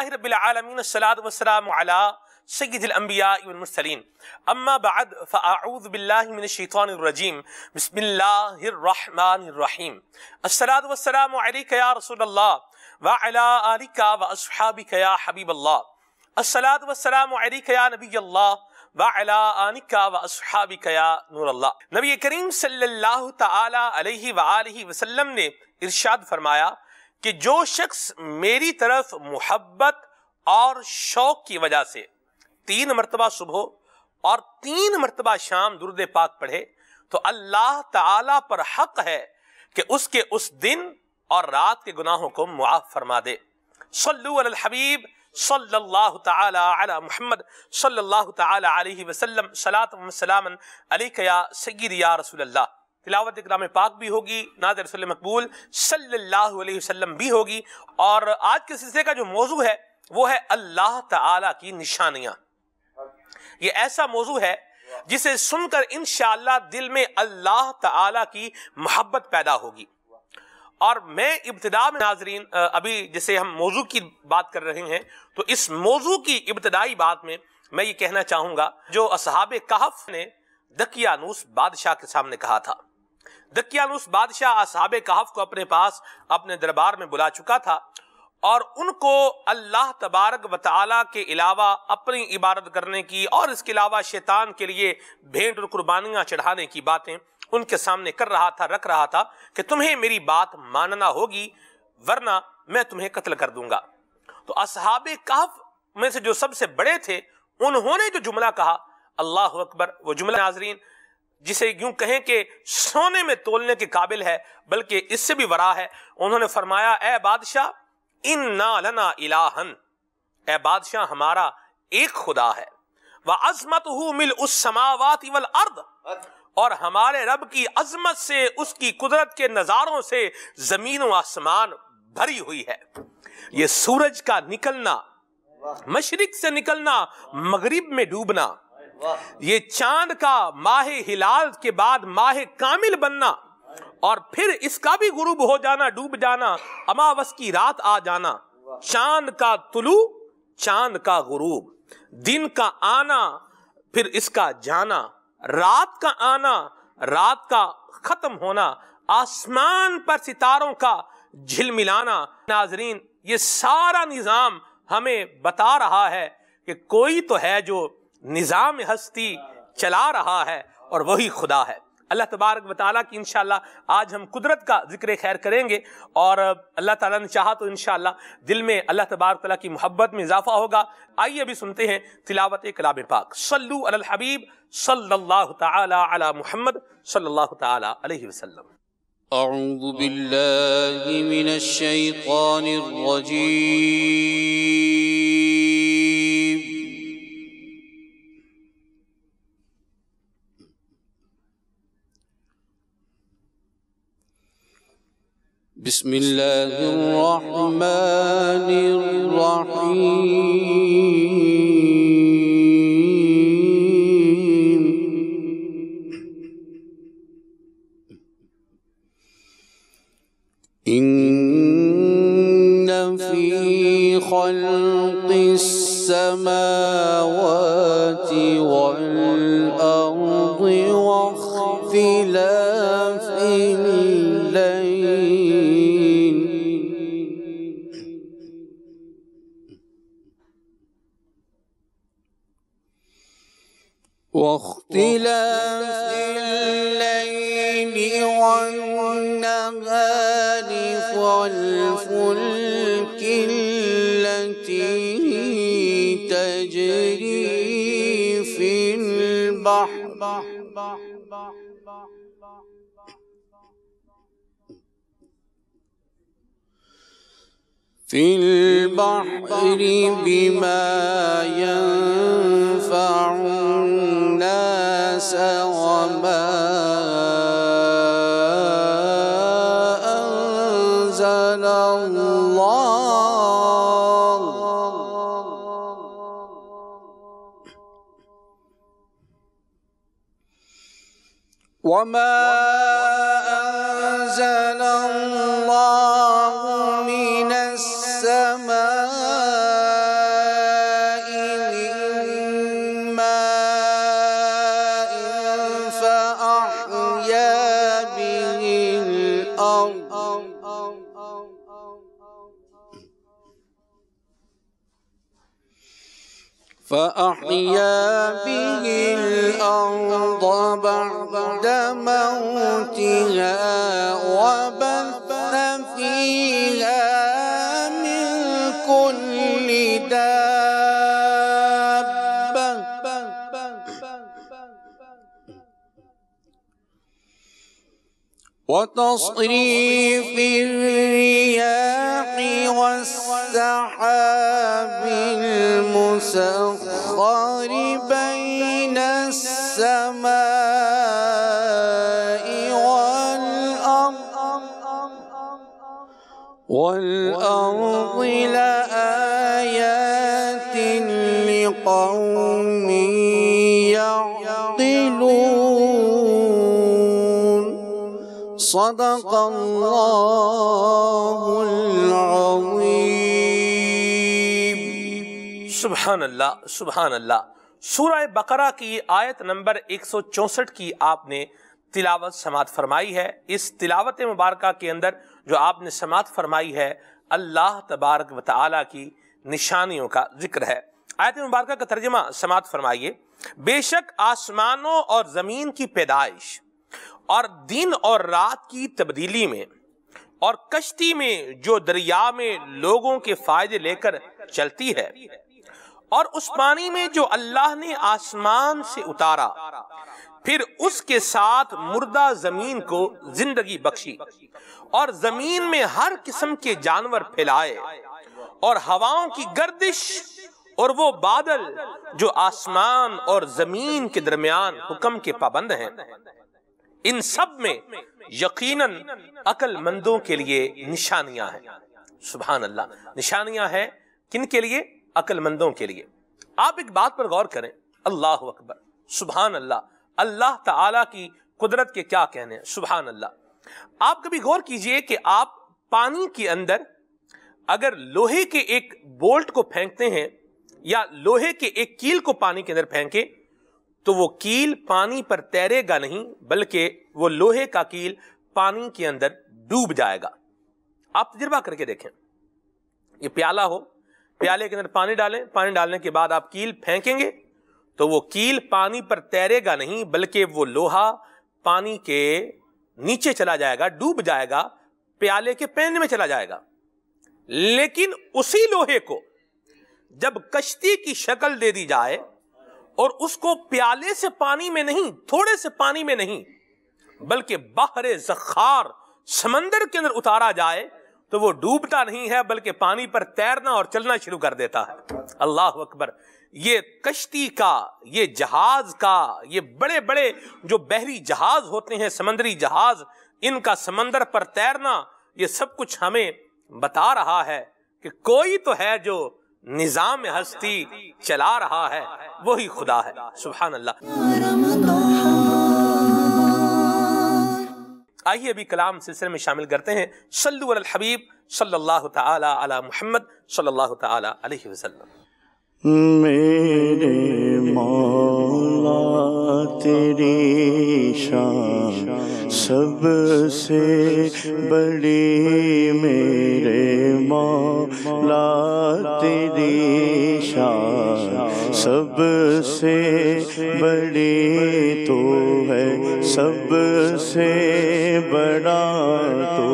لله رب العالمين الصلاة والسلام على سيد الأنبياء والمرسلين أما بعد فأعوذ بالله من الشيطان الرجيم بسم الله الرحمن الرحيم الصلاة والسلام عليك يا رسول الله وعلى آلك وأصحابك يا حبيب الله الصلاة والسلام عليك يا نبي الله وعلى آلك وأصحابك يا نور اللہ۔ نبی کریم صلی اللہ تعالی علیہ وآلہ وسلم نے ارشاد فرمایا کہ جو شخص میری طرف محبت اور شوق کی وجہ سے 3 مرتبہ صبح اور 3 مرتبہ شام درود پاک پڑھے تو اللہ تعالی پر حق ہے کہ اس کے اس دن اور رات کے گناہوں کو معاف فرما دے۔ صلو علی الحبیب صلی اللہ تعالی علی محمد صلی اللہ تعالی علیہ وسلم صلاۃ و سلام علیک یا سیدی یا رسول اللہ۔ تلاوت کلام پاک بھی ہوگی، نعت رسول مقبول صلی اللہ علیہ وسلم بھی ہوگی، اور آج کے سلسلے کا جو موضوع ہے وہ ہے اللہ تعالی کی نشانیاں۔ یہ ایسا موضوع ہے جسے سن کر انشاءاللہ دل میں اللہ تعالی کی محبت پیدا ہوگی۔ اور میں ابتدا میں ناظرین ابھی جیسے ہم موضوع کی بات کر رہے ہیں تو اس موضوع کی ابتدائی بات میں یہ کہنا چاہوں گا جو اصحاب کہف نے دقیانوس بادشاہ کے سامنے کہا تھا۔ دقیانوس بادشاہ اصحاب کہف کو اپنے پاس اپنے دربار میں بلا چکا تھا اور ان کو اللہ تبارک و تعالیٰ کے علاوہ اپنی عبادت کرنے کی اور اس کے علاوہ شیطان کے لیے بھینٹ اور قربانیاں چڑھانے کی باتیں ان کے سامنے کر رہا تھا، رکھ رہا تھا کہ تمہیں میری بات ماننا ہوگی ورنہ میں تمہیں قتل کر دوں گا۔ تو اصحاب کہف میں سے جو سب سے بڑے تھے انہوں نے جو جملہ کہا، اللہ اکبر، وہ جملہ ناظرین جسے یوں کہیں کہ سونے میں تولنے کے قابل ہے، بلکہ اس سے بھی ورا ہے۔ انہوں نے فرمایا اے بادشاہ اِنَّا لَنَا إِلَٰهًا، اے بادشاہ ہمارا ایک خدا ہے، وَعَظْمَتُهُ مِلْءُ السَّمَاوَاتِ وَالْأَرْضِ، اور ہمارے رب کی عظمت سے، اس کی قدرت کے نظاروں سے زمین و آسمان بھری ہوئی ہے۔ یہ سورج کا نکلنا، مشرق سے نکلنا، مغرب میں ڈوبنا، یہ چاند کا ماہ ہلال کے بعد ماہ کامل بننا اور پھر اس کا بھی غروب ہو جانا، ڈوب جانا، اماوس کی رات آ جانا، چاند کا طلوع، چاند کا غروب، دن کا آنا پھر اس کا جانا، رات کا آنا، رات کا ختم ہونا، آسمان پر ستاروں کا جھلملانا۔ ناظرین یہ سارا نظام ہمیں بتا رہا ہے کہ کوئی تو ہے جو نظام ہستی چلا رہا ہے اور وہی خدا ہے۔ اللہ تبارک و تعالیٰ کی انشاءاللہ آج ہم قدرت کا ذکر خیر کریں گے، اور اللہ تعالیٰ نے چاہا تو انشاءاللہ دل میں اللہ تبارک و تعالیٰ کی محبت میں اضافہ ہوگا۔ آئیے ابھی سنتے ہیں تلاوت کلام پاک۔ صلو علی الحبیب صلی اللہ تعالی علی محمد صلی اللہ تعالی علیہ وسلم۔ اعوذ باللہ من الشیطان الرجیم، بسم اللہ الرحمن الرحیم، ان فی خلق السماوات والارض واختلاف الليل والنهار والفلك التي تجري في البحر بما ينفع الناس وما أنزل الله من السماء فأحيا به الأرض بعد موتها وبث فيها من كل دابة وتصريف الرياح والسحاب المسخر بين السماء والأرض لآيات لقوم يعقلون صدق اللہ العظیم۔ سبحان اللہ سبحان اللہ۔ سورہ بقرہ کی آیت نمبر 164 کی آپ نے تلاوت سماعت فرمائی ہے۔ اس تلاوت مبارکہ کے اندر جو آپ نے سماعت فرمائی ہے اللہ تبارک و تعالی کی نشانیوں کا ذکر ہے۔ آیت مبارکہ کا ترجمہ سماعت فرمائیے۔ بے شک آسمانوں اور زمین کی پیدائش اور دن اور رات کی تبدیلی میں اور کشتی میں جو دریا میں لوگوں کے فائدے لے کر چلتی ہے اور اس پانی میں جو اللہ نے آسمان سے اتارا پھر اس کے ساتھ مردہ زمین کو زندگی بخشی اور زمین میں ہر قسم کے جانور پھیلائے اور ہواؤں کی گردش اور وہ بادل جو آسمان اور زمین کے درمیان حکم کے پابند ہیں، ان سب میں یقیناً عقل مندوں کے لیے نشانیاں ہیں۔ سبحان اللہ، نشانیاں ہیں کن کے لیے؟ عقل مندوں کے لیے۔ آپ ایک بات پر غور کریں، اللہ اکبر، سبحان اللہ، اللہ تعالیٰ کی قدرت کے کیا کہنے ہیں، سبحان اللہ۔ آپ کبھی غور کیجئے کہ آپ پانی کے اندر اگر لوہے کے ایک بولٹ کو پھینکتے ہیں یا لوہے کے ایک کیل کو پانی کے اندر پھینکے تو وہ کیل پانی پر تیرے گا نہیں، بلکہ وہ لوہے کا کیل پانی کے اندر ڈوب جائے گا۔ آپ تجربہ کر کے دیکھیں، یہ پیالہ ہو، پیالے کے اندر پانی ڈالیں، پانی ڈالنے کے بعد آپ کیل پھینکیں گے تو وہ کیل پانی پر تیرے گا نہیں، بلکہ وہ لوہا پانی کے نیچے چلا جائے گا، ڈوب جائے گا، پیالے کے پین میں چلا جائے گا۔ لیکن اسی لوہے کو جب کشتی کی شکل دے دی جائے اور اس کو پیالے سے پانی میں نہیں، تھوڑے سے پانی میں نہیں، بلکہ بحر زخار سمندر کے اندر اتارا جائے تو وہ ڈوبتا نہیں ہے بلکہ پانی پر تیرنا اور چلنا شروع کر دیتا ہے۔ اللہ اکبر۔ یہ کشتی کا، یہ جہاز کا، یہ بڑے بڑے جو بحری جہاز ہوتے ہیں، سمندری جہاز، ان کا سمندر پر تیرنا، یہ سب کچھ ہمیں بتا رہا ہے کہ کوئی تو ہے جو نظام ہستی چلا رہا ہے، وہی خدا ہے۔ سبحان اللہ۔ آئیے ابھی کلام سلسلے میں شامل کرتے ہیں۔ صلو علی الحبیب صلی اللہ تعالی علی محمد صلی اللہ تعالی علیہ وسلم۔ میرے مولا تیری شان سب سے بڑی، میرے مولا تیری شان سب سے بڑی، تو ہے سب سے بڑا، تو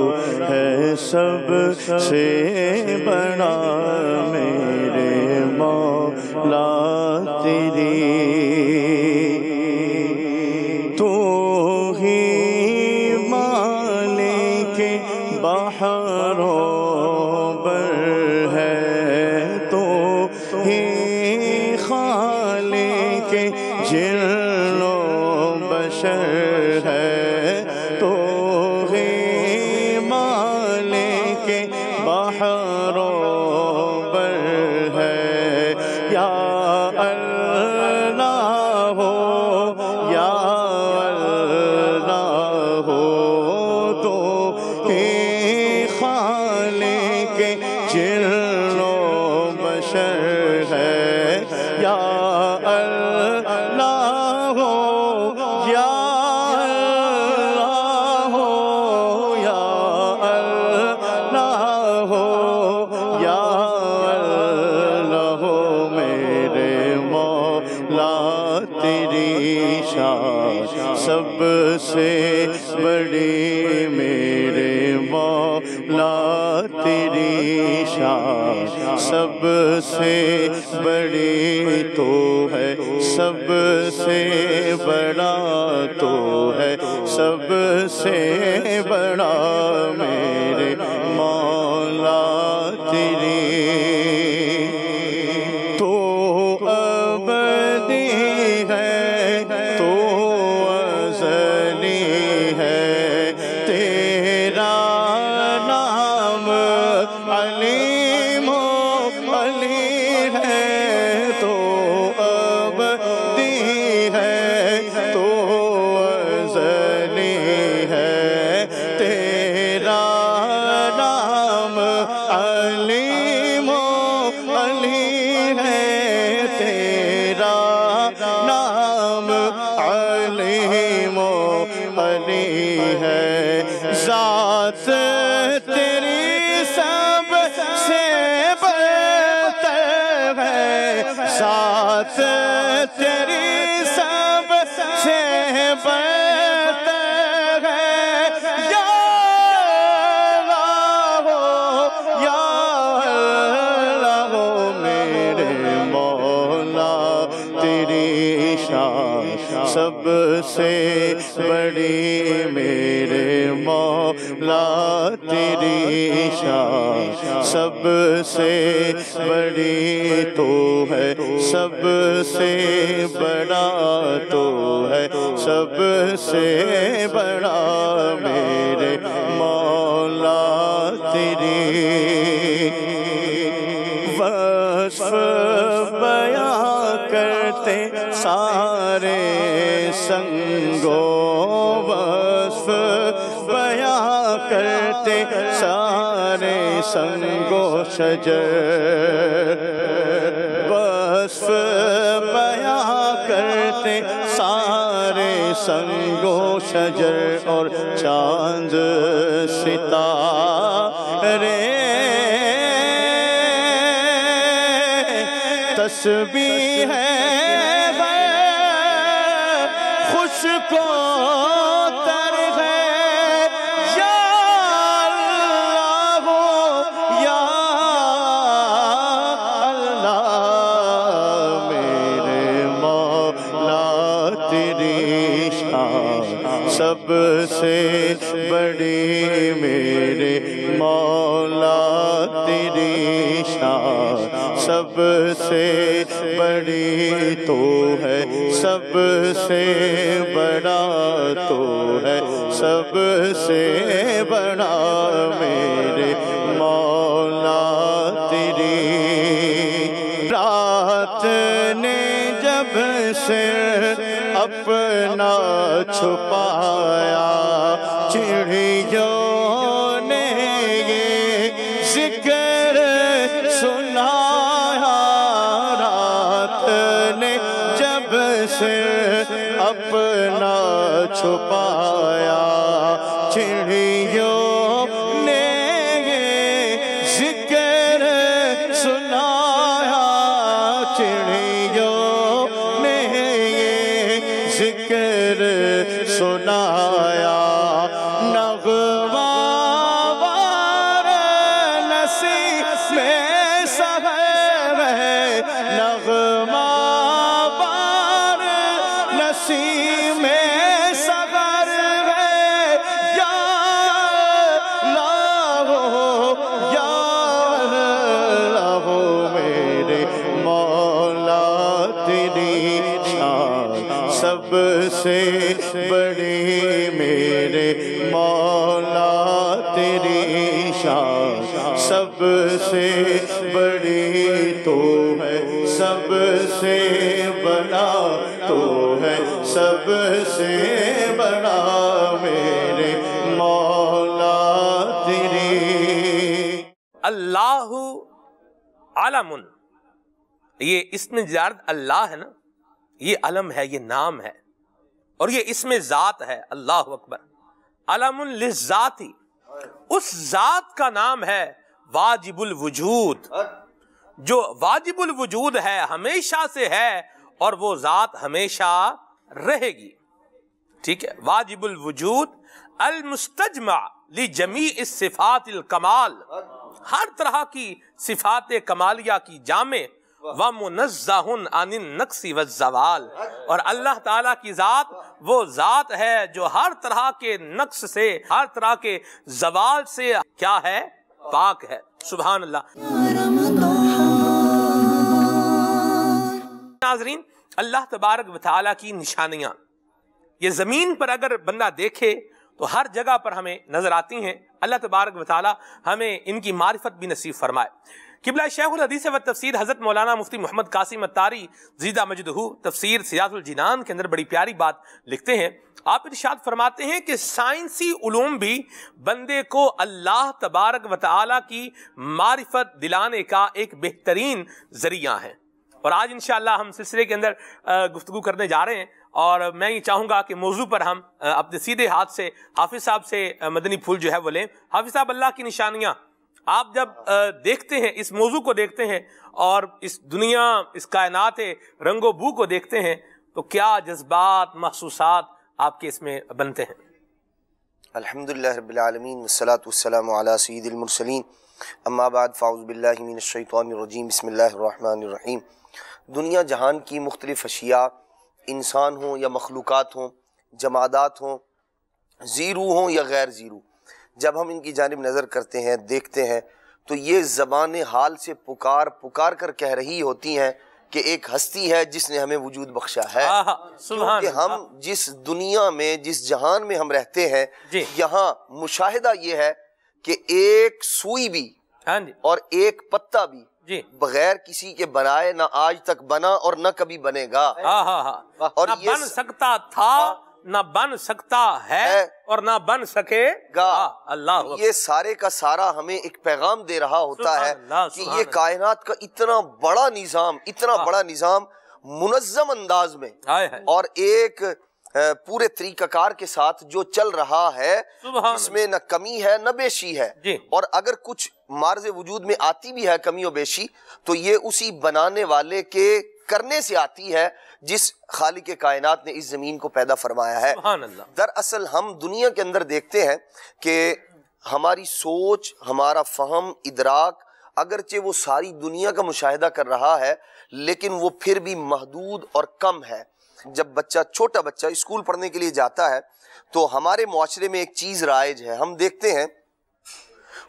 ہے سب سے بڑا، میرے مولا تیری تو ہی مالک بحر و بر ہے، تو ہی خالق جن و بشر ہے، تو ہی مالک بحر و بر ہے، یا اللہ ہو یا اللہ ہو، تو ہی خالق جن و بشر ہے، یا اللہ ہو یا اللہ ہو یا سب سے بڑی میرے مولا تیری شان، سب سے بڑی تو ہے، سب سے بڑا تو ہے، سب سے بڑا میرے مولا تیری تو ابدی ہے، تو ازلی ہے، تیرا نام علیم و علی ہے، تو ابدی ہے، تو ازلی ہے، تیرا نام علیم و علی ہے، تیرا نام علیم و علی ہے، ذات تیری سب سے برتر ہے، ذات تیری سب سے برتر ہے، یا اللہ یا اللہ میرے مولا تیری شان سب سے بڑی میرے مولا تیری شان سب سے بڑی تو ہے، سب سے بڑا تو ہے، سب سے بڑا میرے مولا تیری وصف بیان کرتے سارے سنگو، وصف بیان کرتے سارے سنگو شجر، وصف بیان کرتے سارے سنگو شجر اور چاند ستارے، تسبیح ہے خوش کو تر ہے، یا اللہ یا اللہ میرے مولا تیری شان سب سے بڑی میرے مولا تیری شان سب سے بڑی تو ہے، سب سے بڑا تو ہے، سب سے بڑا میرے مولا تیری رات نے جب سے اپنا چھپایا، چڑیوں نے یہ ذکر سنایا، رات نے جب سے اپنا چھپایا، چڑیوں نے یہ ذکر سنایا، چڑیوں نے یہ ذکر سنایا، نغمہ وار نصیب میں سحر ہے، نغمہ وار نصیب میں سحر ہے، یا اللہ یا اللہ میرے مولا تیری شان سب سے بڑی میرے مولا تیری شان سب سے بڑی تو ہے، سب سے بڑا تو ہے، سب سے بڑا میرے مولا تیری اللہ علم، یہ اسم جارد اللہ ہے نا، یہ علم ہے، یہ نام ہے، اور یہ اسم ذات ہے، اللہ اکبر، علم للذاتی، اس ذات کا نام ہے واجب الوجود، جو واجب الوجود ہے، ہمیشہ سے ہے، اور وہ ذات ہمیشہ رہے گی۔ ٹھیک ہے، واجب الوجود المستجمع لجمیع الصفات الکمال، ہر طرح کی صفات کمالیہ کی جامع ومنزہ عن النقص والزوال، اور اللہ تعالیٰ کی ذات وہ ذات ہے جو ہر طرح کے نقص سے، ہر طرح کے زوال سے کیا ہے؟ پاک ہے۔ سبحان اللہ۔ ناظرین، اللہ تبارک و تعالیٰ کی نشانیاں یہ زمین پر اگر بندہ دیکھے تو ہر جگہ پر ہمیں نظر آتی ہیں۔ اللہ تبارک و تعالیٰ ہمیں ان کی معرفت بھی نصیب فرمائے۔ قبلہ شیخ الحدیث و تفسیر حضرت مولانا مفتی محمد قاسم اتاری زیدہ مجدہ تفسیر سیاۃ الجنان کے اندر بڑی پیاری بات لکھتے ہیں۔ آپ ارشاد فرماتے ہیں کہ سائنسی علوم بھی بندے کو اللہ تبارک و تعالیٰ کی معرفت دلانے کا ایک بہترین ذریعہ ہے۔ اور آج انشاءاللہ ہم سلسلے کے اندر گفتگو کرنے جا رہے ہیں، اور میں یہ چاہوں گا کہ موضوع پر ہم اپنے سیدھے ہاتھ سے حافظ صاحب سے مدنی پھول جو ہے وہ لیں۔ حافظ صاحب، اللہ کی نشانیاں آپ جب دیکھتے ہیں، اس موضوع کو دیکھتے ہیں اور اس دنیا، اس کائنات رنگ و بو کو دیکھتے ہیں، تو کیا جذبات، محسوسات آپ کے اس میں بنتے ہیں؟ الحمدللہ رب العالمین والصلاة والسلام علی سید المرسلین، اما بعد فاعوذ باللہ من الشیطان الرجیم، بسم اللہ الرحمن الرحیم۔ دنیا جہان کی مختلف اشیاء، انسان ہوں یا مخلوقات ہوں، جمادات ہوں، زیرو ہوں یا غیر زیرو، جب ہم ان کی جانب نظر کرتے ہیں، دیکھتے ہیں، تو یہ زبان حال سے پکار کر کہہ رہی ہوتی ہیں کہ ایک ہستی ہے جس نے ہمیں وجود بخشا ہے۔ کیونکہ ہم جس دنیا میں، جس جہان میں ہم رہتے ہیں، یہاں مشاہدہ یہ ہے کہ ایک سوئی بھی اور ایک پتا بھی بغیر کسی کے بنائے نہ آج تک بنا اور نہ کبھی بنے گا، اور نہ بن سکتا تھا، نہ بن سکتا ہے، اور نہ بن سکے گا۔ اللہ، یہ سارے کا سارا ہمیں ایک پیغام دے رہا ہوتا ہے کہ یہ کائنات کا اتنا بڑا نظام منظم انداز میں اور ایک پورے طریقہ کار کے ساتھ جو چل رہا ہے، جس میں نہ کمی ہے نہ بیشی ہے، اور اگر کچھ معرض وجود میں آتی بھی ہے کمی و بیشی، تو یہ اسی بنانے والے کے کرنے سے آتی ہے جس خالق کائنات نے اس زمین کو پیدا فرمایا ہے۔ دراصل ہم دنیا کے اندر دیکھتے ہیں کہ ہماری سوچ، ہمارا فہم، ادراک، اگرچہ وہ ساری دنیا کا مشاہدہ کر رہا ہے، لیکن وہ پھر بھی محدود اور کم ہے۔ جب چھوٹا بچہ اسکول پڑھنے کے لیے جاتا ہے تو ہمارے معاشرے میں ایک چیز رائج ہے، ہم دیکھتے ہیں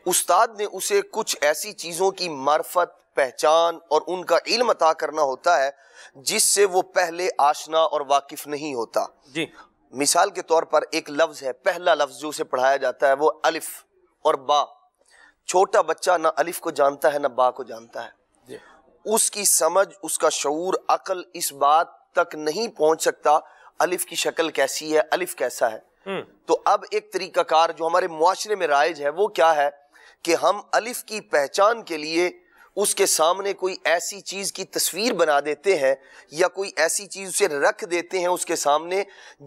استاد نے اسے کچھ ایسی چیزوں کی معرفت، پہچان اور ان کا علم عطا کرنا ہوتا ہے جس سے وہ پہلے آشنا اور واقف نہیں ہوتا۔ مثال کے طور پر ایک لفظ ہے، پہلا لفظ جو اسے پڑھایا جاتا ہے وہ الف اور با۔ چھوٹا بچہ نہ الف کو جانتا ہے نہ با کو جانتا ہے، اس کی سمجھ، اس کا شعور، عقل اس بات تک نہیں پہنچ سکتا الف کی شکل کیسی ہے، الف کیسا ہے۔ تو اب ایک طریقہ کار جو ہمارے معاشرے میں رائج ہے وہ کیا ہے کہ ہم الف کی پہچان کے لیے اس کے سامنے کوئی ایسی چیز کی تصویر بنا دیتے ہیں یا کوئی ایسی چیز اسے رکھ دیتے ہیں اس کے سامنے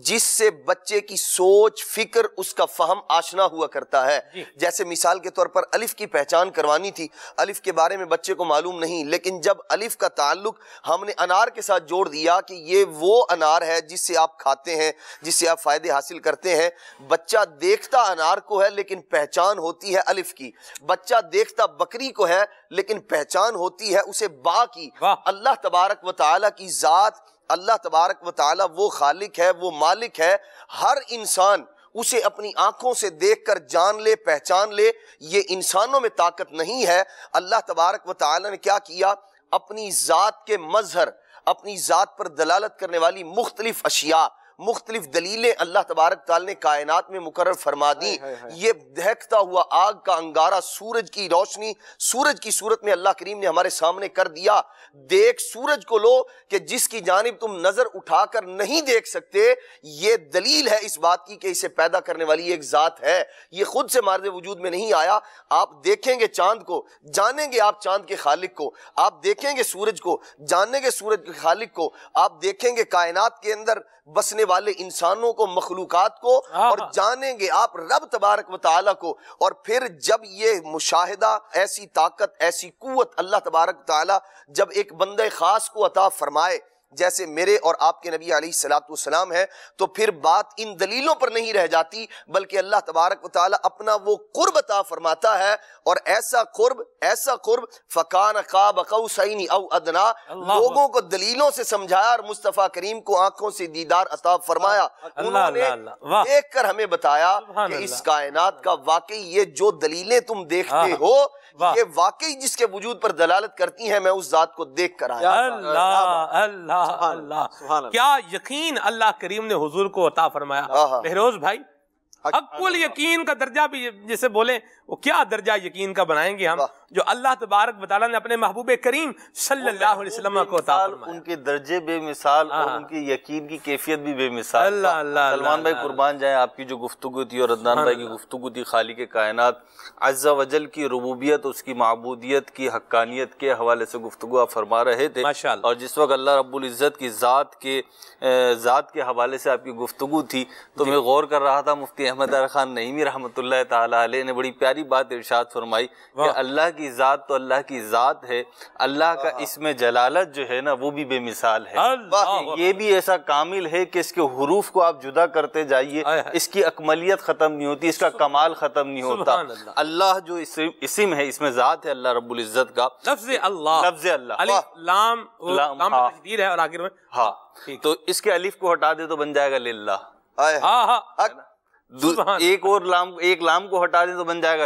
جس سے بچے کی سوچ، فکر، اس کا فہم آشنا ہوا کرتا ہے۔ جیسے مثال کے طور پر الف کی پہچان کروانی تھی، الف کے بارے میں بچے کو معلوم نہیں، لیکن جب الف کا تعلق ہم نے انار کے ساتھ جوڑ دیا کہ یہ وہ انار ہے جس سے آپ کھاتے ہیں، جس سے آپ فائدے حاصل کرتے ہیں، بچہ دیکھتا انار کو ہے لیکن پہچان ہوتی ہے الف کی، بچہ دیکھتا بکری کو ہے لیکن پہچان ہوتی ہے اسے با کی۔ اللہ تبارک و تعالیٰ کی ذات، اللہ تبارک و تعالیٰ وہ خالق ہے، وہ مالک ہے، ہر انسان اسے اپنی آنکھوں سے دیکھ کر جان لے، پہچان لے، یہ انسانوں میں طاقت نہیں ہے۔ اللہ تبارک و تعالیٰ نے کیا کیا؟ اپنی ذات کے مظہر، اپنی ذات پر دلالت کرنے والی مختلف اشیاء، مختلف دلیلیں اللہ تبارک تعالیٰ نے کائنات میں مقرر فرما دی۔ یہ دہکتا ہوا آگ کا انگارہ، سورج کی روشنی سورج کی صورت میں اللہ کریم نے ہمارے سامنے کر دیا۔ دیکھ سورج کو لو کہ جس کی جانب تم نظر اٹھا کر نہیں دیکھ سکتے، یہ دلیل ہے اس بات کی کہ اسے پیدا کرنے والی ایک ذات ہے، یہ خود سے مارد وجود میں نہیں آیا۔ آپ دیکھیں گے چاند کو، جانیں گے آپ چاند کے خالق کو، آپ دیکھیں گے سورج کو، جانیں گے سورج کے خالق کو، آپ دیکھیں گے کائنات کے اندر بسنے والے انسانوں کو، مخلوقات کو، اور جانیں گے آپ رب تبارک و تعالیٰ کو۔ اور پھر جب یہ مشاہدہ، ایسی طاقت، ایسی قوت اللہ تبارک و تعالیٰ جب ایک بندہ خاص کو عطا فرمائے، جیسے میرے اور آپ کے نبی علیہ الصلوۃ والسلام ہے، تو پھر بات ان دلیلوں پر نہیں رہ جاتی، بلکہ اللہ تبارک و تعالیٰ اپنا وہ قرب عطا فرماتا ہے، اور ایسا قرب فکان قاب قوسین او ادنا، لوگوں کو دلیلوں سے سمجھایا اور مصطفیٰ کریم کو آنکھوں سے دیدار عطا فرمایا۔ انہوں نے دیکھ کر ہمیں بتایا کہ اس کائنات کا واقعی یہ جو دلیلیں تم دیکھتے ہو، یہ واقعی جس کے وجود پر دلالت کرتی ہیں، میں اس ذات کو دیکھ کر آیا۔ اللہ اللہ اللہ، کیا یقین اللہ کریم نے حضور کو عطا فرمایا۔ بہروز بھائی، حق الیقین کا درجہ بھی جسے بولیں، وہ کیا درجہ یقین کا بنائیں گے ہم، جو اللہ تبارک و تعالیٰ نے اپنے محبوب کریم صلی اللہ علیہ وسلم کو عطا فرمایا۔ ان کے درجے بے مثال اور ان کی یقین کی کیفیت بھی بے مثال۔ اللہ اللہ، سلمان بھائی قربان جائیں، آپ کی جو گفتگو تھی اور عدنان بھائی کی گفتگو تھی خالق کائنات عز و جل کی ربوبیت، اس کی معبودیت کی حقانیت کے حوالے سے گفتگو آپ فرما رہے تھے، اور جس وقت اللہ رب العزت کی ذات کے حوالے سے آپ کی گفتگو تھی تو میں غور کر رہا تھا، مفتی احمد خان نعیمی رحمۃ اللہ تعالی علیہ نے بڑی پیاری بات ارشاد فرمائی کہ اللہ کی ذات تو اللہ کی ذات ہے، اللہ کا اسم جلالت جو ہے نا وہ بھی بے مثال ہے، یہ بھی ایسا کامل ہے کہ اس کے حروف کو آپ جدا کرتے جائیے، اس کی اکملیت ختم نہیں ہوتی، اس کا کمال ختم نہیں ہوتا۔ اللہ جو اسم ہے، اسم ذات ہے اللہ رب العزت کا، لفظ اللہ، الف لام تشدید ہے اور آخر میں ہاں، تو اس کے الف کو ہٹا دے تو بن جائے گا للہ، ایک لام کو ہٹا دے تو بن جائے گا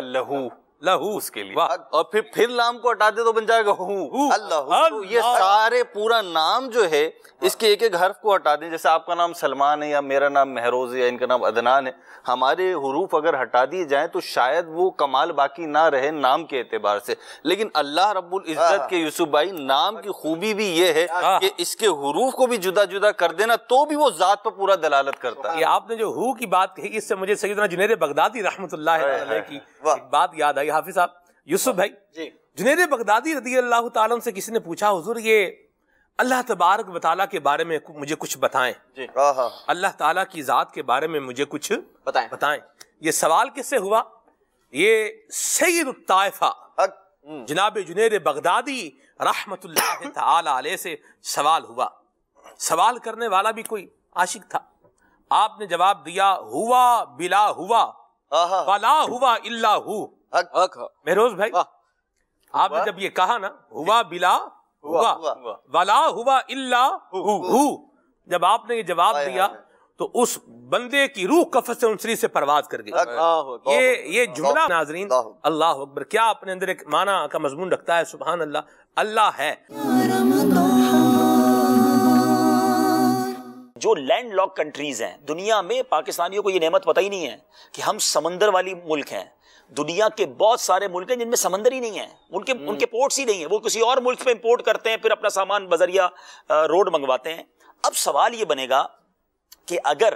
لہو اس کے لیے، اور پھر لام کو ہٹا دے تو بن جائے گا ہو اللہ۔ یہ سارے پورا نام جو ہے اس کے ایک ایک حرف کو ہٹا دیں، جیسے آپ کا نام سلمان ہے یا میرا نام مہروز ہے یا ان کا نام عدنان ہے، ہمارے حروف اگر ہٹا دیے جائیں تو شاید وہ کمال باقی نہ رہے نام کے اعتبار سے، لیکن اللہ رب العزت کے یوسف بھائی نام کی خوبی بھی یہ ہے کہ اس کے حروف کو بھی جدا جدا کر دینا تو بھی وہ ذات پر پورا دلالت کرتا ہے۔ یہ آپ نے جو ہو کی بات کہی، اس سے مجھے سیدنا جنید بغدادی رحمۃ اللہ علیہ کی ایک بات یاد آئی۔ حافظ صاحب، یوسف بھائی، جنید بغدادی رضی اللہ تعالیٰ سے کسی نے پوچھا، حضور یہ اللہ تبارک و تعالیٰ کے بارے میں مجھے کچھ بتائیں، اللہ تعالیٰ کی ذات کے بارے میں مجھے کچھ بتائیں۔ یہ سوال کس سے ہوا؟ یہ سید الطائفہ جناب جنید بغدادی رحمت اللہ تعالی علیہ سے سوال ہوا۔ سوال کرنے والا بھی کوئی عاشق تھا، آپ نے جواب دیا ہوا بلا ہوا ولا ہوا الا ہو۔ مہروز بھائی، آپ نے جب یہ کہا نا ہوا بلا ہوا ولا ہوا الا ہو، جب آپ نے یہ جواب دیا تو اس بندے کی روح قفس انسری سے پرواز کر گئی۔ یہ جملہ ناظرین اللہ اکبر کیا اپنے اندر ایک معنی کا مضمون رکھتا ہے۔ سبحان اللہ، اللہ ہے۔ جو لینڈ لاک کنٹریز ہیں دنیا میں، پاکستانیوں کو یہ نعمت پتہ ہی نہیں ہے کہ ہم سمندر والی ملک ہیں۔ دنیا کے بہت سارے ملک ہیں جن میں سمندر ہی نہیں ہے، ان کے پورٹس ہی نہیں ہیں، وہ کسی اور ملک پہ امپورٹ کرتے ہیں، پھر اپنا سامان بذریعہ روڈ منگواتے ہیں۔ اب سوال یہ بنے گا کہ اگر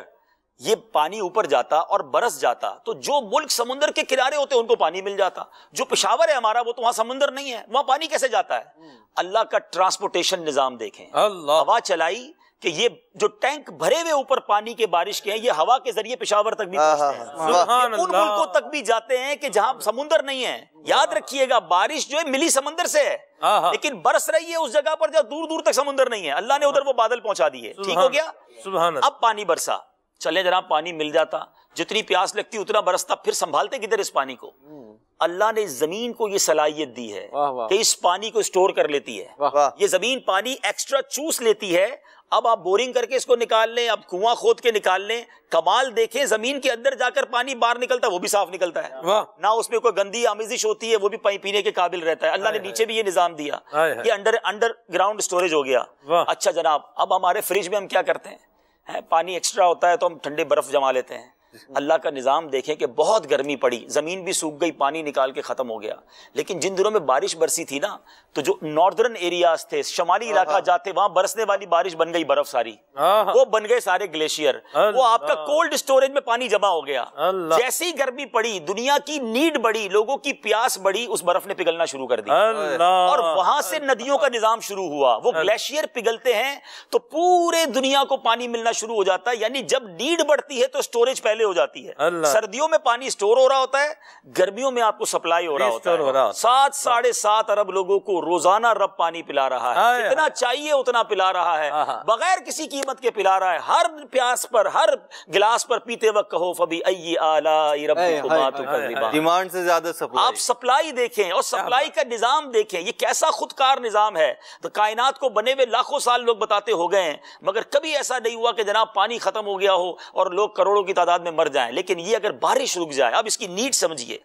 یہ پانی اوپر جاتا اور برس جاتا تو جو ملک سمندر کے کنارے ہوتے ان کو پانی مل جاتا، جو پشاور ہے ہمارا وہ تو وہاں سمندر نہیں ہے، وہاں پانی کیسے جاتا ہے؟ اللہ کا ٹرانسپورٹیشن نظام دیکھیں، ہوا چلائی کہ یہ جو ٹینک بھرے ہوئے اوپر پانی کے بارش کے ہیں یہ ہوا کے ذریعے پشاور تک بھی پہنچتے ہیں، ان ملکوں تک بھی جاتے ہیں کہ جہاں سمندر نہیں ہے۔ یاد رکھیے گا بارش جو ہے ملی سمندر سے ہے، لیکن برس رہی ہے اس جگہ پر جہاں دور دور تک سمندر نہیں ہے، اللہ نے ادھر وہ بادل پہنچا دیے، ٹھیک ہو گیا۔ اب پانی برسا، چلے جناب پانی مل جاتا، جتنی پیاس لگتی اتنا برستا، پھر سنبھالتے کدھر اس پانی کو؟ اللہ نے زمین کو یہ صلاحیت دی ہے کہ اس پانی کو اسٹور کر لیتی ہے، یہ زمین پانی ایکسٹرا چوس لیتی ہے۔ اب آپ بورنگ کر کے اس کو نکال لیں، اب کنواں کھود کے نکال لیں، کمال دیکھیں زمین کے اندر جا کر پانی باہر نکلتا ہے وہ بھی صاف نکلتا ہے، نہ اس میں کوئی گندی آمیزش ہوتی ہے، وہ بھی پینے کے قابل رہتا ہے۔ اللہ نے نیچے بھی یہ نظام دیا، یہ انڈر گراؤنڈ اسٹوریج ہو گیا۔ اچھا جناب، اب ہمارے فریج میں ہم کیا کرتے ہیں، پانی ایکسٹرا ہوتا ہے تو ہم ٹھنڈے برف جما لیتے ہیں۔ اللہ کا نظام دیکھیں کہ بہت گرمی پڑی، زمین بھی سوکھ گئی، پانی نکال کے ختم ہو گیا، لیکن جن دنوں میں بارش برسی تھی نا تو جو ناردرن ایریاز تھے، شمالی علاقہ جاتے، وہاں برسنے والی بارش بن گئی برف ساری، وہ بن گئے سارے گلیشیئر، وہ آپ کا کولڈ اسٹوریج میں پانی جمع ہو گیا۔ جیسی گرمی پڑی، دنیا کی نیڈ بڑی، لوگوں کی پیاس بڑی، اس برف نے پگھلنا شروع کر دی، اور وہاں سے ندیوں کا نظام شروع ہوا۔ وہ گلیشیئر پگھلتے ہیں تو پورے دنیا کو پانی ملنا شروع ہو جاتا ہے، یعنی جب نیڈ بڑھتی ہے تو اسٹوریج پہلے پہلے ہو جاتی ہے. سردیوں میں پانی سٹور ہو رہا ہوتا ہے, گرمیوں میں آپ کو سپلائی ہو رہا ہوتا ہے. 7.5 ارب لوگوں کو روزانہ رب پانی پلا رہا ہے, جتنا چاہیے اتنا پلا رہا ہے, بغیر کسی قیمت کے پلا رہا ہے. ہر پیاس پر, ہر گلاس پر پیتے وقت کہو فبأي آلاء ربكما تكذبان. ڈیمانڈ سے زیادہ سپلائی. آپ سپلائی دیکھیں اور سپلائی کا نظام دیکھیں, یہ کیسا خودکار نظام ہے. تو کائنات کو بنے ہوئے لاکھوں سال لوگ بتاتے ہو گئے ہیں, مگر کبھی ایسا نہیں ہوا کہ جناب پانی ختم ہو گیا ہو اور لوگ کروڑوں کی تعداد میں مر جائیں. لیکن یہ اگر بارش رک جائے, اب اس کی نیڈ سمجھیے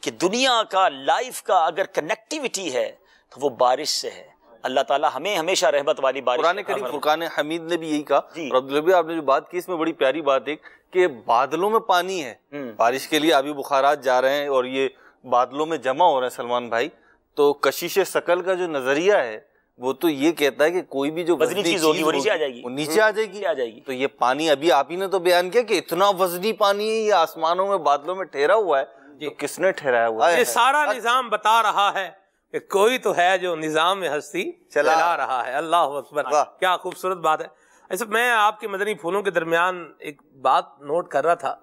کہ دنیا کا لائف کا اگر کنیکٹیوٹی ہے تو وہ بارش سے ہے. اللہ تعالیٰ ہمیں ہمیشہ رحمت والی بارش. قرآن کریم فرقان حمید نے بھی یہی کہا. اور عبداللہ آپ نے جو بات کی اس میں بڑی پیاری بات ہے کہ بادلوں میں پانی ہے, بارش کے لیے آبی بخارات جا رہے ہیں اور یہ بادلوں میں جمع ہو رہے ہیں. سلمان بھائی, تو کشش ثقل کا جو نظریہ ہے وہ تو یہ کہتا ہے کہ کوئی بھی جو وزنی چیز ہوگی وہ نیچے آ جائے گی, وہ نیچے آ جائے گی. تو یہ پانی ابھی آپ ہی نے تو بیان کیا کہ اتنا وزنی پانی ہے, یہ آسمانوں میں بادلوں میں ٹھہرا ہوا ہے. تو کس نے ٹھہرایا ہوا ہے؟ یہ سارا نظام بتا رہا ہے کہ کوئی تو ہے جو نظام ہستی چلا رہا ہے. اللہ اکبر, کیا خوبصورت بات ہے. ایسے میں آپ کے مدنی پھولوں کے درمیان ایک بات نوٹ کر رہا تھا.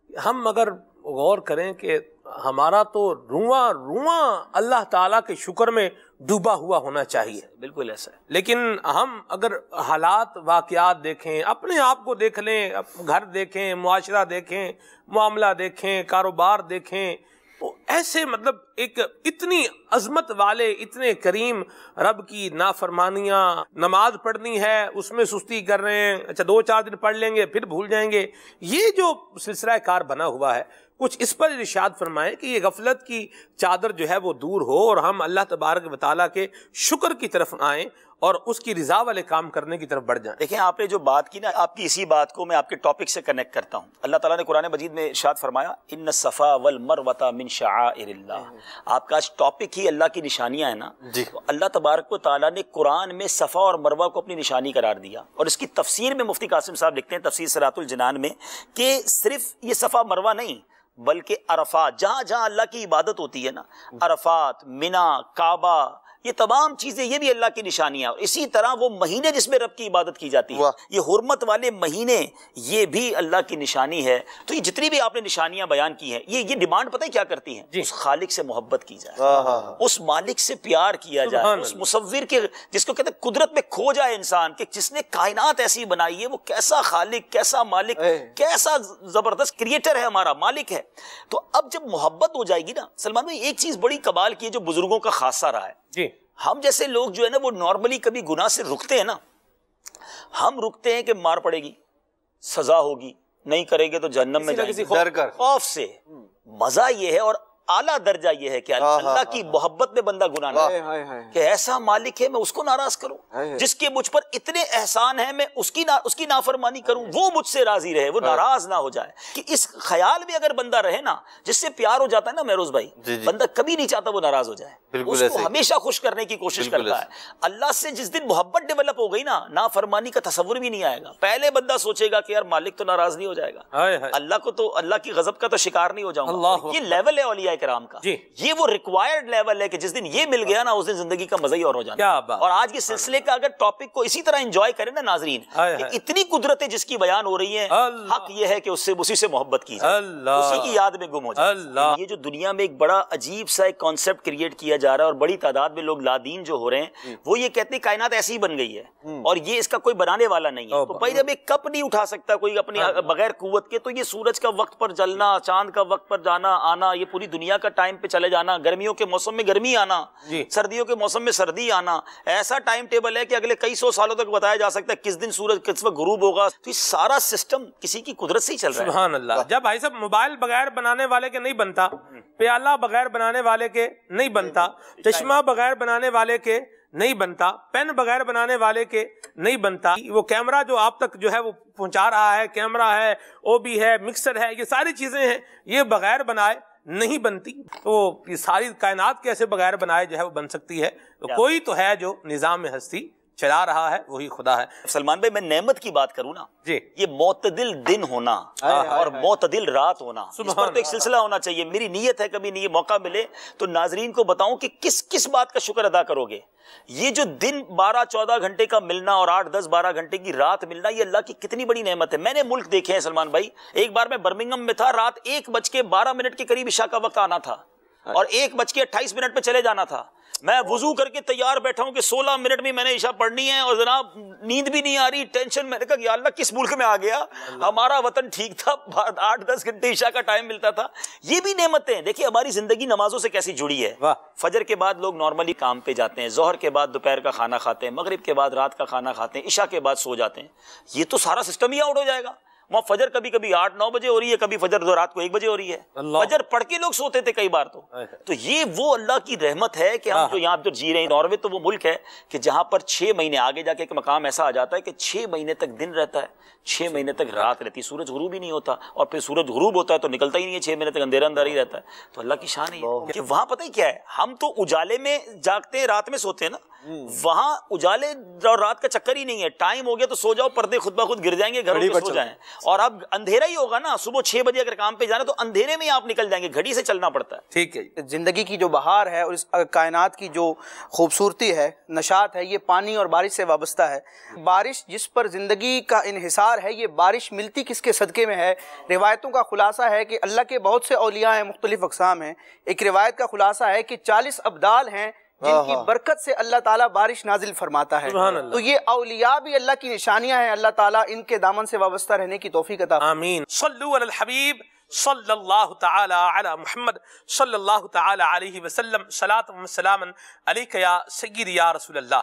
ہم اگر غور کریں کہ ہمارا تو رواں اللہ تعالیٰ کے شکر میں ڈوبا ہوا ہونا چاہیے. بالکل ایسا ہے. لیکن ہم اگر حالات واقعات دیکھیں, اپنے آپ کو دیکھ لیں, گھر دیکھیں, معاشرہ دیکھیں, معاملہ دیکھیں, کاروبار دیکھیں, تو ایسے مطلب ایک اتنی عظمت والے, اتنے کریم رب کی نافرمانیاں. نماز پڑھنی ہے اس میں سستی کر رہے ہیں, اچھا 2-4 دن پڑھ لیں گے پھر بھول جائیں گے. یہ جو سلسلہ کار بنا ہوا ہے, کچھ اس پر ارشاد فرمائے کہ یہ غفلت کی چادر جو ہے وہ دور ہو اور ہم اللہ تبارک و تعالیٰ کے شکر کی طرف آئیں اور اس کی رضا والے کام کرنے کی طرف بڑھ جائیں. دیکھیں آپ نے جو بات کی نا, آپ کی اسی بات کو میں آپ کے ٹاپک سے کنیکٹ کرتا ہوں. اللہ تعالیٰ نے قرآن مجید میں ارشاد فرمایا ان الصفا والمروہ من شعائر اللہ. آپ کا آج ٹاپک ہی اللہ کی نشانیاں ہیں نا. تو اللہ تبارک و تعالیٰ نے قرآن میں صفا اور مروہ کو اپنی نشانی قرار دیا, اور اس کی تفسیر میں مفتی قاسم صاحب لکھتے ہیں تفسیر صراط الجنان میں کہ صرف یہ صفا مروہ نہیں بلکہ عرفات, جہاں جہاں اللہ کی عبادت ہوتی ہے نا, عرفات, منا, کعبہ, یہ تمام چیزیں یہ بھی اللہ کی نشانیاں. اور اسی طرح وہ مہینے جس میں رب کی عبادت کی جاتی ہے, یہ حرمت والے مہینے, یہ بھی اللہ کی نشانی ہے. تو یہ جتنی بھی آپ نے نشانیاں بیان کی ہیں, یہ ڈیمانڈ پتہ ہے کیا کرتی ہیں؟ اس خالق سے محبت کی جائے, اس مالک سے پیار کیا جائے, اس مصور کے جس کو کہتے ہیں قدرت میں کھو جائے انسان, کہ جس نے کائنات ایسی بنائی ہے, وہ کیسا خالق, کیسا مالک, کیسا زبردست کریٹر ہے, ہمارا مالک ہے. تو اب جب محبت ہو جائے گی نا سلمان بھائی, ایک چیز بڑی کمال کی ہے جو بزرگوں کا خاصہ رہا ہے. جی, ہم جیسے لوگ جو ہے نا وہ نارملی کبھی گناہ سے رکتے ہیں نا, ہم رکتے ہیں کہ مار پڑے گی, سزا ہوگی, نہیں کریں گے تو جہنم میں جائیں گے, خوف سے. مزہ یہ ہے اور اعلیٰ درجہ یہ ہے کہ اللہ کی محبت میں بندہ گناہ نہ کرے, کہ ایسا مالک ہے میں اس کو ناراض کروں, جس کے مجھ پر اتنے احسان ہیں میں اس کی نافرمانی کروں, وہ مجھ سے راضی رہے, وہ ناراض نہ ہو جائے. کہ اس خیال میں اگر بندہ رہے نا, جس سے پیار ہو جاتا ہے نا مہروز بھائی, بندہ کبھی نہیں چاہتا وہ ناراض ہو جائے, اس کو ہمیشہ خوش کرنے کی کوشش کرتا ہے. اللہ سے جس دن محبت ڈیولپ ہو گئی نا, نافرمانی کا تصور بھی نہیں آئے گا. پہلے بندہ سوچے گا کہ یار مالک تو ناراض نہیں ہو جائے گا, اللہ کو تو اللہ کی غضب کا تو شکار نہیں ہو جاؤں گا. یہ لیول ہے اولیاء کرام کا, یہ وہ ریکوائرڈ لیول ہے کہ جس دن یہ مل گیا نا, اس دن زندگی کا مزہ ہی اور ہو جانا. اور آج کے سلسلے کا اگر ٹاپک کو اسی طرح انجوائے کریں نا ناظرین, کہ اتنی قدرتیں جس کی بیان ہو رہی ہیں, حق یہ ہے کہ اسی سے محبت کی جائے, اسی کی یاد میں گم ہو جائے. یہ جو دنیا میں ایک بڑا عجیب سا ایک کانسیپٹ کریٹ کیا جا رہا ہے, اور بڑی تعداد میں لوگ لادین جو ہو رہے ہیں, وہ یہ کہتے ہیں کائنات ایسی ہی بن گئی ہے اور یہ اس کا کوئی بنانے والا نہیں ہے. تو بھائی جب ایک کپ نہیں اٹھا سکتا کوئی اپنی بغیر قوت کے, تو یہ سورج کا وقت پر جلنا, چاند کا وقت پر جانا آنا, یہ پوری دنیا کا ٹائم پہ چلے جانا, گرمیوں کے موسم میں گرمی آنا, سردیوں کے موسم میں سردی آنا, ایسا ٹائم ٹیبل ہے کہ اگلے کئی سو سالوں تک بتایا جا سکتا ہے کس دن سورج کس وقت غروب ہوگا. تو یہ سارا سسٹم کسی کی قدرت سے ہی چل رہا ہے. سبحان اللہ. جب بھائی صاحب موبائل بغیر بنانے والے کے نہیں بنتا, پیالہ بغیر بنانے والے کے نہیں بنتا, چشمہ بغیر بنانے والے کے نہیں بنتا, پین بغیر بنانے والے کے نہیں بنتا, وہ کیمرہ جو آپ تک جو ہے وہ پہنچا رہا ہے, کیمرہ ہے, او بی ہے, مکسر ہے, یہ ساری چیزیں ہیں, یہ بغیر بنائے نہیں بنتی. تو یہ ساری کائنات کیسے بغیر بنائے جو ہے وہ بن سکتی ہے؟ تو کوئی تو ہے جو نظام ہستی چلا رہا ہے وہی خدا ہے۔ سلمان بھائی میں نعمت کی بات کروں نا جی، یہ معتدل دن ہونا اور معتدل رات ہونا، اس پر تو ایک سلسلہ ہونا چاہیے۔ میری نیت ہے کبھی نہیں موقع ملے تو ناظرین کو بتاؤں کہ کس بات کا شکر ادا کرو گے۔ یہ جو دن 12-14 گھنٹے کا ملنا اور 8-10-12 گھنٹے کی رات ملنا، یہ اللہ کی کتنی بڑی نعمت ہے۔ میں نے ملک دیکھے ہیں سلمان بھائی، ایک بار میں برمنگھم میں تھا، رات 1:12 کے قریب عشاء کا وقت آنا تھا اور 1:28 پہ چلے جانا تھا۔ میں وضو کر کے تیار بیٹھا ہوں کہ 16 منٹ میں نے عشاء پڑھنی ہے اور جناب نیند بھی نہیں آ رہی، ٹینشن۔ میں نے کہا یا اللہ کس ملک میں آ گیا، ہمارا وطن ٹھیک تھا، 8-10 گھنٹے عشاء کا ٹائم ملتا تھا۔ یہ بھی نعمتیں دیکھیے ہماری زندگی نمازوں سے کیسی جڑی ہے۔ فجر کے بعد لوگ نارملی کام پہ جاتے ہیں، ظہر کے بعد دوپہر کا کھانا کھاتے ہیں، مغرب کے بعد رات کا کھانا کھاتے ہیں، عشاء کے بعد سو جاتے ہیں۔ یہ تو سارا سسٹم ہی آؤٹ ہو جائے گا۔ وہاں فجر کبھی 8-9 بجے ہو رہی ہے، کبھی فجر رات کو 1 بجے ہو رہی ہے، فجر پڑھ کے لوگ سوتے تھے کئی بار۔ تو یہ وہ اللہ کی رحمت ہے کہ ہم جو یہاں جو جی رہے ہیں، ناروے تو وہ ملک ہے کہ جہاں پر 6 مہینے آگے جا کے ایک مقام ایسا آ جاتا ہے کہ 6 مہینے تک دن رہتا ہے، 6 مہینے تک رات رہتی ہے، سورج غروب ہی نہیں ہوتا، اور پھر سورج غروب ہوتا ہے تو نکلتا ہی نہیں ہے، 6 مہینے تک اندھیرا اندھیرا ہی رہتا ہے۔ تو اللہ کی شان ہے کہ وہاں پتہ ہی کیا ہے، ہم تو اجالے میں جاگتے ہیں، رات میں سوتے ہیں نا، وہاں اجالے اور رات کا چکر ہی نہیں ہے، ٹائم ہو گیا تو سو جاؤ، پردے خود بخود گر جائیں گے، گھروں میں سو جائیں۔ اور اب اندھیرا ہی ہوگا نا، صبح 6 بجے اگر کام پہ جانا تو اندھیرے میں آپ نکل جائیں گے، گھڑی سے چلنا پڑتا ہے۔ ٹھیک ہے، زندگی کی جو بہار ہے اور اس کائنات کی جو خوبصورتی ہے، نشاط ہے، یہ پانی اور بارش سے وابستہ ہے۔ بارش جس پر زندگی کا انحصار ہے، یہ بارش ملتی کس کے صدقے میں ہے؟ روایتوں کا خلاصہ ہے کہ اللہ کے بہت سے اولیاء ہیں، مختلف اقسام ہیں۔ ایک روایت کا خلاصہ ہے کہ 40 ابدال ہیں جن کی برکت سے اللہ تعالیٰ بارش نازل فرماتا ہے۔ تو یہ اولیاء بھی اللہ کی نشانیاں ہیں، اللہ تعالیٰ ان کے دامن سے وابستہ رہنے کی توفیق عطا فرمائے۔ آمین۔ صلو علی الحبیب صلی اللہ تعالی علی محمد صلی اللہ تعالی علیہ وسلم، صلاۃ و سلاما علیک یا سیدی یا رسول اللہ۔